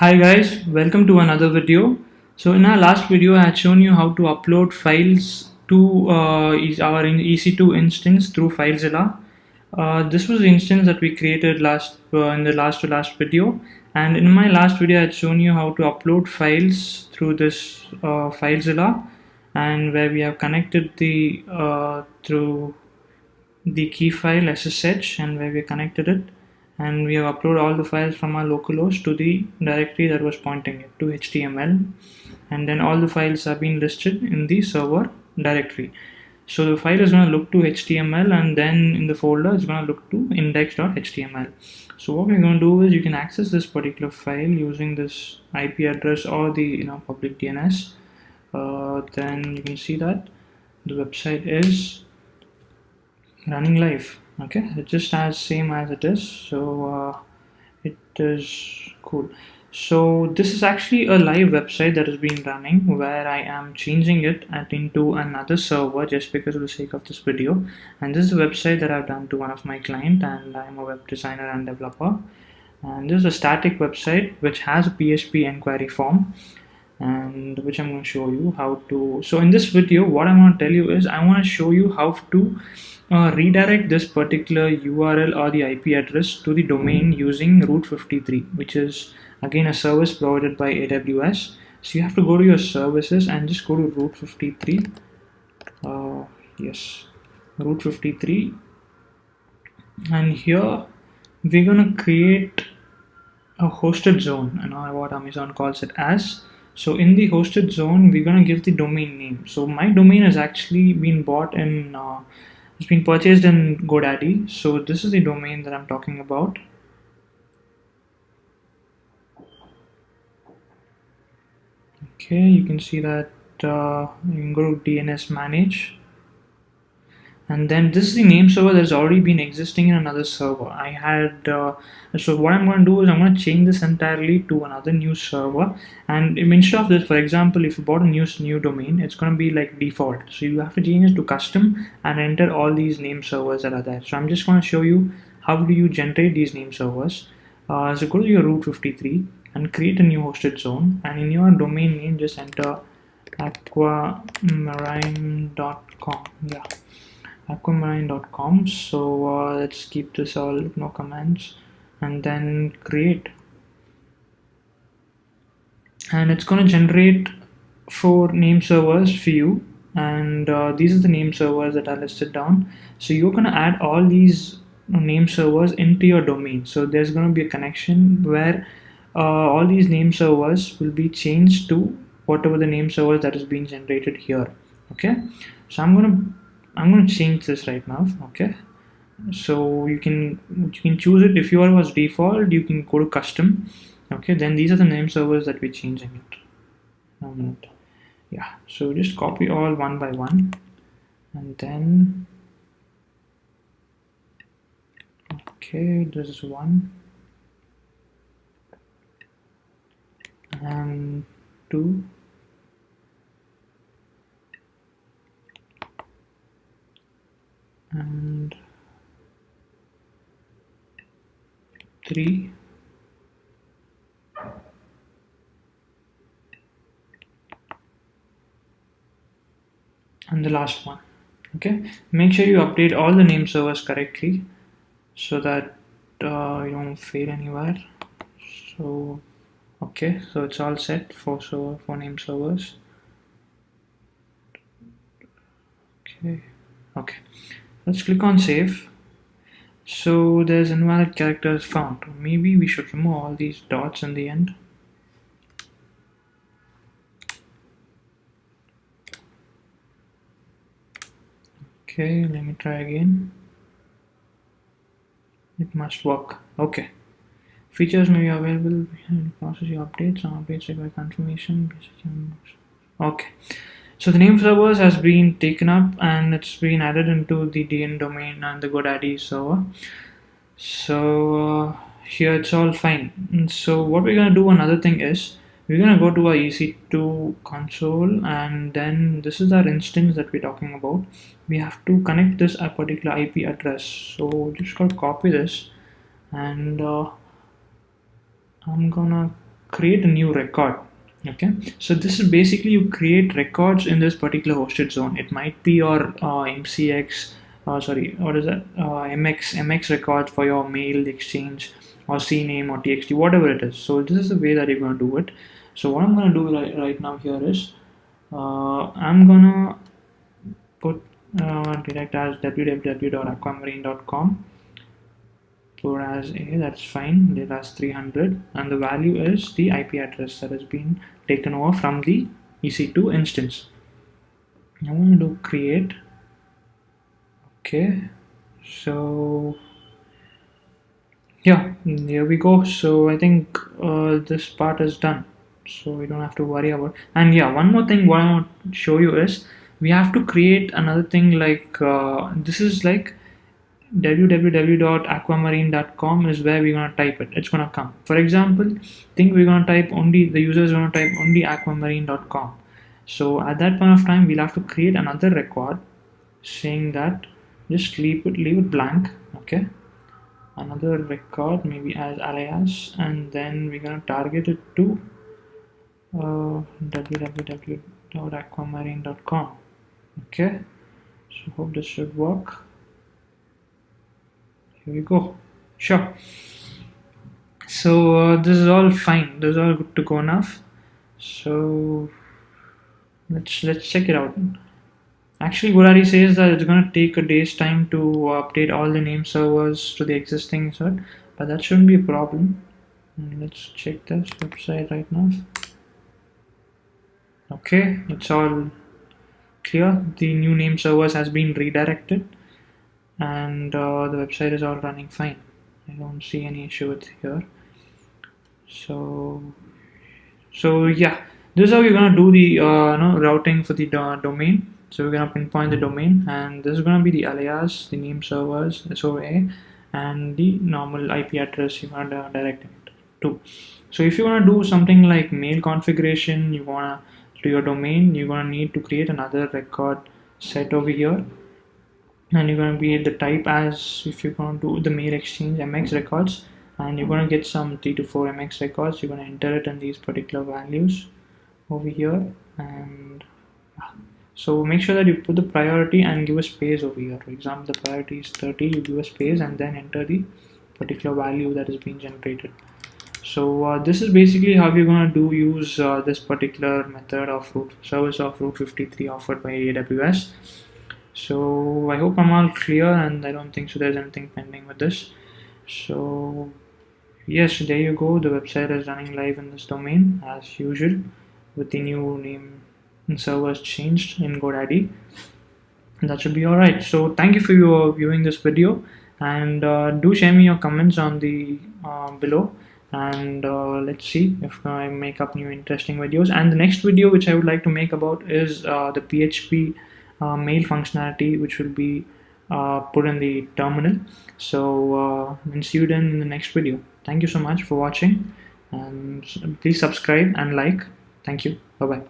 Hi guys, welcome to another video. So in our last video I had shown you how to upload files to our EC2 instance through FileZilla. This was the instance that we created in the last video, and in my last video I had shown you how to upload files through this FileZilla, and where we have connected the through the key file SSH, and where we connected it, and we have uploaded all the files from our localhost to the directory that was pointing it to HTML, and then all the files have been listed in the server directory. So the file is going to look to HTML, and then in the folder it's going to look to index.html. So what we're going to do is you can access this particular file using this IP address or the public DNS. Then you can see that the website is running live. Okay, it just as same as it is, so it is cool. So this is actually a live website that has been running, where I am changing it into another server just because of the sake of this video. And this is a website that I've done to one of my clients, and I'm a web designer and developer. And this is a static website which has a PHP inquiry form, and which I'm going to show you how to. So in this video what I want to tell you is I want to show you how to redirect this particular URL or the IP address to the domain using Route 53, which is again a service provided by AWS. So you have to go to your services and just go to Route 53. Yes, Route 53, and here we're gonna create a hosted zone, and what Amazon calls it as. So in the hosted zone we're gonna give the domain name. So my domain has actually been bought in it's been purchased in GoDaddy, so this is the domain that I'm talking about. Okay, you can see that you can go to DNS manage, and then this is the name server that's already been existing in another server. I had so what I'm going to do is I'm going to change this entirely to another new server, and instead of this, for example, if you bought a new domain, it's going to be like default, so you have to change it to custom and enter all these name servers that are there. So I'm just going to show you how do you generate these name servers. So go to your Route 53 and create a new hosted zone, and in your domain name just enter aquamarine.com. yeah, aquamarine.com. So let's keep this all no comments, and then create, and it's going to generate 4 name servers for you, and these are the name servers that are listed down. So you're going to add all these name servers into your domain. So there's going to be a connection where all these name servers will be changed to whatever the name servers that is being generated here. Okay, so I'm going to change this right now. Okay, so you can choose it. If yours was default, you can go to custom. Okay, then these are the name servers that we're changing it. Yeah, so just copy all one by one, and then okay, this is 1 and 2 and 3 and the last one. Okay, make sure you update all the name servers correctly so that you don't fail anywhere. So okay, so it's all set for name servers. Okay, let's click on save. So there's invalid characters found. Maybe we should remove all these dots in the end. Okay, let me try again. It must work. Okay, features may be available in process your updates. Some updates require confirmation. Okay, so the name servers has been taken up and it's been added into the DN domain and the GoDaddy server. So here it's all fine. And so what we're gonna do, another thing is we're gonna go to our EC2 console, and then this is our instance that we're talking about. We have to connect this a particular IP address. So just gotta copy this, and I'm gonna create a new record. Okay, so this is basically you create records in this particular hosted zone. It might be your MCX, sorry, what is that, MX record for your mail exchange, or CNAME or TXT, whatever it is. So this is the way that you're going to do it. So what I'm going to do right now here is I'm gonna put direct as www.aquamarine.com, put as a, that's fine, it has 300, and the value is the IP address that has been taken over from the EC2 instance. I want to do create. Okay, so yeah, here we go. So I think this part is done, so we don't have to worry about. And yeah, one more thing what I want to show you is we have to create another thing, like this is like www.aquamarine.com is where we're going to type it. It's going to come. For example, think we're going to type only, the user is going to type only aquamarine.com. So at that point of time, we'll have to create another record saying that, just leave it blank. Okay, another record maybe as alias, and then we're going to target it to www.aquamarine.com. okay, so hope this should work. Here we go. Sure. So this is all fine. This is all good to go enough. So let's check it out. Actually, GoDaddy says that it's going to take a day's time to update all the name servers to the existing set, but that shouldn't be a problem. Let's check this website right now. Okay, it's all clear. The new name servers has been redirected, and the website is all running fine. I don't see any issue with here. So yeah, this is how we're gonna do the routing for the domain. So we're gonna pinpoint the domain, and this is gonna be the alias, the name servers, SOA, and the normal IP address you want to direct it to. So if you want to do something like mail configuration, you wanna to your domain, you're gonna need to create another record set over here, and you're going to be the type as, if you're going to do the mail exchange MX records, and you're going to get some 3 to 4 MX records. You're going to enter it in these particular values over here, and so make sure that you put the priority and give a space over here. For example, the priority is 30, you give a space and then enter the particular value that is being generated. So this is basically how you're going to use this particular method of service of Route 53 offered by AWS. So I hope I'm all clear, and I don't think so there's anything pending with this. So yes, there you go. The website is running live in this domain as usual, with the new name and servers changed in GoDaddy. That should be alright. So thank you for your viewing this video, and do share me your comments on the below, and let's see if I make up new interesting videos. And the next video which I would like to make about is the PHP mail functionality, which will be put in the terminal. So we'll see you then in the next video. Thank you so much for watching, and please subscribe and like. Thank you. Bye bye.